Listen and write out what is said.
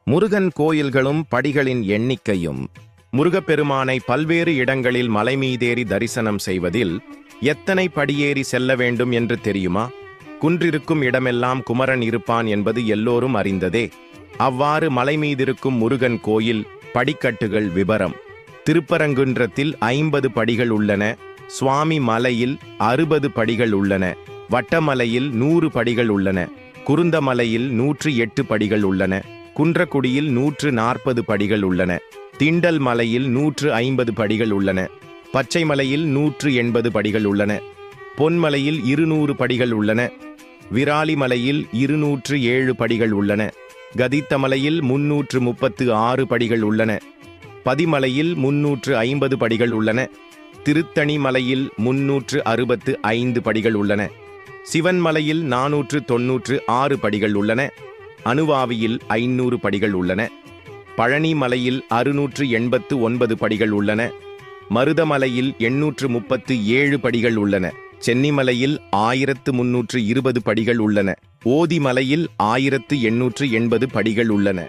முருகன் கோயில்களும் படிகளின் எண்ணிக்கையும். முருகப்பெருமானை பல்வேறு இடங்களில் மலை மீதேறி தரிசனம் செய்வதில் எத்தனை படியேறி செல்ல வேண்டும் என்று தெரியுமா? குன்றிருக்கும் இடமெல்லாம் குமரன் இருப்பான் என்பது எல்லோரும் அறிந்ததே. அவ்வாறு மலை மீதிருக்கும் முருகன் கோயில் படிக்கட்டுகள் விபரம். திருப்பரங்குன்றத்தில் 50 படிகள் உள்ளன. சுவாமி மலையில் 60 படிகள் உள்ளன. வட்டமலையில் 100 படிகள் உள்ளன. குருந்தமலையில் 108 படிகள் உள்ளன. குன்றக்குடியில் 140 படிகள் உள்ளன. திண்டல் மலையில் 150 படிகள் உள்ளன. பச்சைமலையில் 180 படிகள் உள்ளன. பொன்மலையில் 200 படிகள் உள்ளன. விராலிமலையில் 207 படிகள் உள்ளன. கதித்தமலையில் 336 படிகள் உள்ளன. பதிமலையில் 350 படிகள் உள்ளன. திருத்தணி மலையில் 365 படிகள் உள்ளன. சிவன் மலையில் 496 படிகள் உள்ளன. அனுவாவியில் 500 படிகள் உள்ளன. பழனி மலையில் 689 படிகள் உள்ளன. மருதமலையில் 837 படிகள் உள்ளன. சென்னிமலையில் 1320 படிகள் உள்ளன. ஓதிமலையில் 1880 படிகள் உள்ளன.